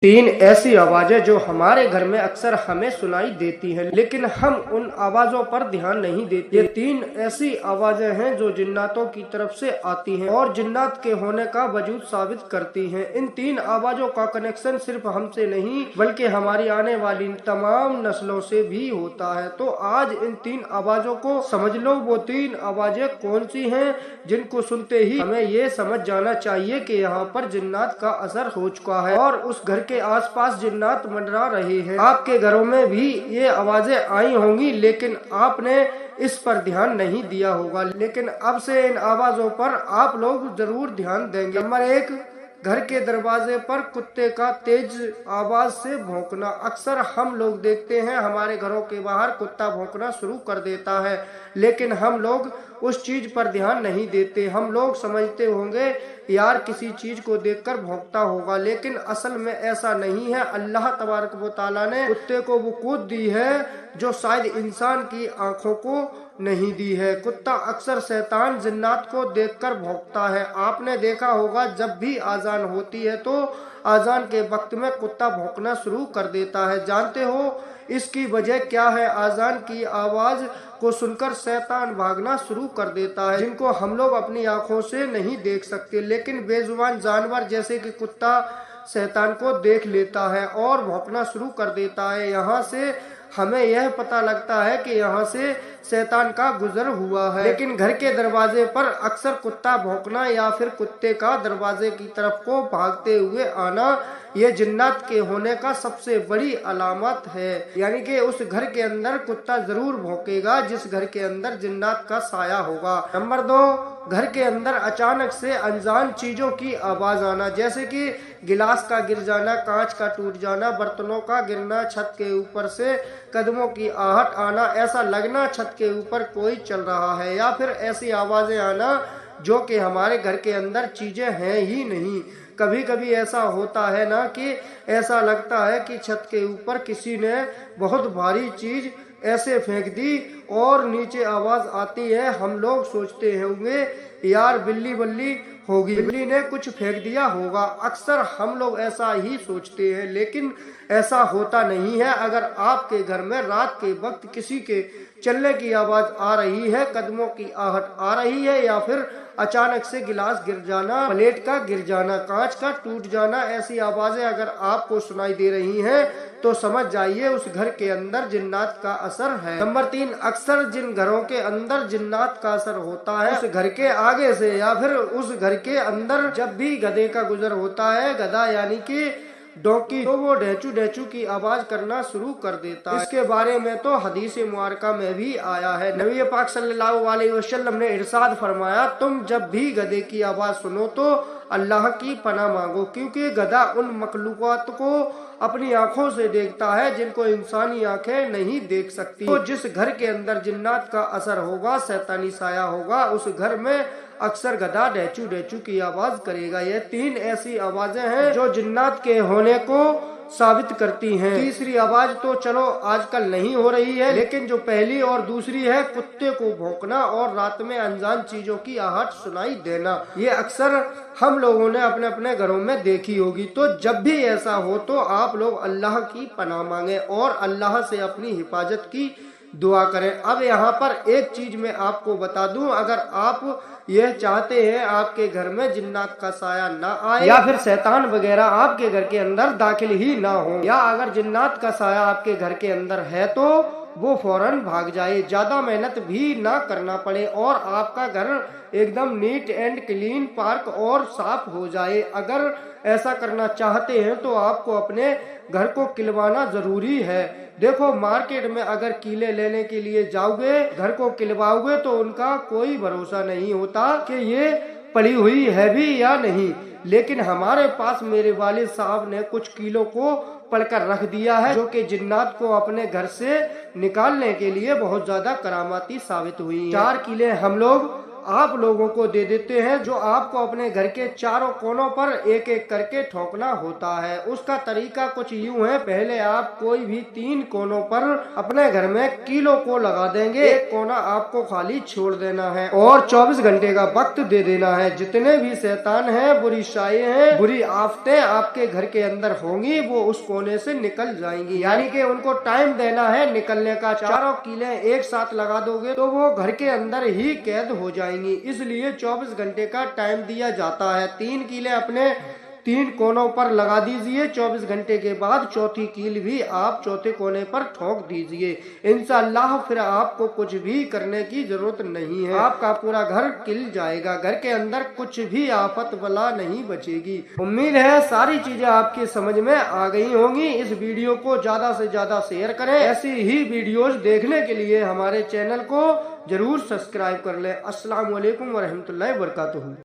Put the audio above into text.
तीन ऐसी आवाजें जो हमारे घर में अक्सर हमें सुनाई देती हैं, लेकिन हम उन आवाजों पर ध्यान नहीं देते। ये तीन ऐसी आवाजें हैं जो जिन्नातों की तरफ से आती हैं और जिन्नात के होने का वजूद साबित करती हैं। इन तीन आवाजों का कनेक्शन सिर्फ हमसे नहीं बल्कि हमारी आने वाली तमाम नस्लों से भी होता है। तो आज इन तीन आवाजों को समझ लो। वो तीन आवाजें कौन सी हैं जिनको सुनते ही हमें ये समझ जाना चाहिए कि यहाँ पर जिन्नात का असर हो चुका है और उस घर के आसपास जिन्नात मंडरा रहे हैं। आपके घरों में भी ये आवाजें आई होंगी, लेकिन आपने इस पर ध्यान नहीं दिया होगा। लेकिन अब से इन आवाजों पर आप लोग जरूर ध्यान देंगे। नंबर 1, घर के दरवाजे पर कुत्ते का तेज आवाज से भौंकना। अक्सर हम लोग देखते हैं हमारे घरों के बाहर कुत्ता भौंकना शुरू कर देता है, लेकिन हम लोग उस चीज पर ध्यान नहीं देते। हम लोग समझते होंगे यार किसी चीज को देखकर भौंकता होगा, लेकिन असल में ऐसा नहीं है। अल्लाह तबारक व तआला ने कुत्ते को वो कूद दी है जो शायद इंसान की आंखों को नहीं दी है। कुत्ता अक्सर शैतान जिन्नात को देखकर भौंकता है। आपने देखा होगा जब भी आजान होती है तो आजान के वक्त में कुत्ता भौंकना शुरू कर देता है। जानते हो इसकी वजह क्या है? आजान की आवाज को सुनकर शैतान भागना शुरू कर देता है, जिनको हम लोग अपनी आंखों से नहीं देख सकते, लेकिन बेजुबान जानवर जैसे कि कुत्ता शैतान को देख लेता है और भौंकना शुरू कर देता है। यहाँ से हमें यह पता लगता है कि यहाँ से शैतान का गुजर हुआ है। लेकिन घर के दरवाजे पर अक्सर कुत्ता भौंकना या फिर कुत्ते का दरवाजे की तरफ को भागते हुए आना, ये जिन्नात के होने का सबसे बड़ी अलामत है। यानी कि उस घर के अंदर कुत्ता जरूर भौंकेगा जिस घर के अंदर जिन्नात का साया होगा। नंबर 2, घर के अंदर अचानक से अनजान चीजों की आवाज आना, जैसे कि गिलास का गिर जाना, कांच का टूट जाना, बर्तनों का गिरना, छत के ऊपर से कदमों की आहट आना, ऐसा लगना छत के ऊपर कोई चल रहा है, या फिर ऐसी आवाजें आना जो कि हमारे घर के अंदर चीजें हैं ही नहीं। कभी कभी ऐसा होता है ना कि ऐसा लगता है कि छत के ऊपर किसी ने बहुत भारी चीज ऐसे फेंक दी और नीचे आवाज आती है। हम लोग सोचते होंगे यार बिल्ली बल्ली होगी, बिल्ली ने कुछ फेंक दिया होगा। अक्सर हम लोग ऐसा ही सोचते हैं, लेकिन ऐसा होता नहीं है। अगर आपके घर में रात के वक्त किसी के चलने की आवाज आ रही है, कदमों की आहट आ रही है, या फिर अचानक से गिलास गिर जाना, प्लेट का गिर जाना, कांच का टूट जाना, ऐसी आवाजें अगर आपको सुनाई दे रही हैं तो समझ जाइए उस घर के अंदर जिन्नात का असर है। नंबर 3, अक्सर जिन घरों के अंदर जिन्नात का असर होता है उस घर के आगे से या फिर उस घर के अंदर जब भी गधे का गुजर होता है, गधा यानी कि डोंकी, तो वो ढेचू ढेचू की आवाज करना शुरू कर देता है। इसके बारे में तो हदीस मुबारका में भी आया है। नबी पाक सल्लल्लाहु अलैहि वसल्लम ने इरशाद फरमाया, तुम जब भी गधे की आवाज सुनो तो अल्लाह की पनाह मांगो, क्योंकि गधा उन मखलूकात को अपनी आंखों से देखता है जिनको इंसानी आंखें नहीं देख सकती। तो जिस घर के अंदर जिन्नात का असर होगा, शैतानी साया होगा, उस घर में अक्सर गधा ढेचू ढेचू की आवाज करेगा। ये 3 ऐसी आवाजें हैं जो जिन्नात के होने को साबित करती हैं। तीसरी आवाज तो चलो आजकल नहीं हो रही है, लेकिन जो पहली और दूसरी है, कुत्ते को भौंकना और रात में अनजान चीजों की आहट सुनाई देना, ये अक्सर हम लोगों ने अपने अपने घरों में देखी होगी। तो जब भी ऐसा हो तो आप लोग अल्लाह की पनाह मांगे और अल्लाह से अपनी हिफाजत की दुआ करें। अब यहाँ पर एक चीज मैं आपको बता दूं, अगर आप यह चाहते हैं आपके घर में जिन्नात का साया ना आए या फिर शैतान वगैरह आपके घर के अंदर दाखिल ही ना हो, या अगर जिन्नात का साया आपके घर के अंदर है तो वो फौरन भाग जाए, ज्यादा मेहनत भी ना करना पड़े और आपका घर एकदम नीट एंड क्लीन, पार्क और साफ हो जाए। अगर ऐसा करना चाहते हैं तो आपको अपने घर को किलवाना जरूरी है। देखो मार्केट में अगर कीले लेने के लिए जाओगे, घर को किलवाओगे, तो उनका कोई भरोसा नहीं होता कि ये पड़ी हुई है भी या नहीं। लेकिन हमारे पास मेरे वालिद साहब ने कुछ कीलों को पढ़कर रख दिया है जो कि जिन्नात को अपने घर से निकालने के लिए बहुत ज्यादा करामाती साबित हुई। 4 कीले हम लोग आप लोगों को दे देते हैं, जो आपको अपने घर के चारों कोनों पर एक एक करके ठोकना होता है। उसका तरीका कुछ यूं है, पहले आप कोई भी 3 कोनों पर अपने घर में कीलों को लगा देंगे, एक कोना आपको खाली छोड़ देना है और 24 घंटे का वक्त दे देना है। जितने भी शैतान हैं, बुरी शायें हैं, बुरी आफतें आपके घर के अंदर होंगी, वो उस कोने से निकल जाएंगी। यानी कि उनको टाइम देना है निकलने का। चारों कीलें एक साथ लगा दोगे तो वो घर के अंदर ही कैद हो जाएंगी, इसलिए 24 घंटे का टाइम दिया जाता है। 3 कीलें अपने 3 कोनों पर लगा दीजिए, 24 घंटे के बाद चौथी कील भी आप चौथे कोने पर ठोक दीजिए। इंशाअल्लाह फिर आपको कुछ भी करने की जरूरत नहीं है, आपका पूरा घर खिल जाएगा, घर के अंदर कुछ भी आफत बला नहीं बचेगी। उम्मीद है सारी चीजें आपकी समझ में आ गई होंगी। इस वीडियो को ज्यादा से ज्यादा शेयर करें। ऐसी ही वीडियोज देखने के लिए हमारे चैनल को जरूर सब्सक्राइब कर लें। अस्सलाम वालेकुम व रहमतुल्लाहि व बरकातुहू।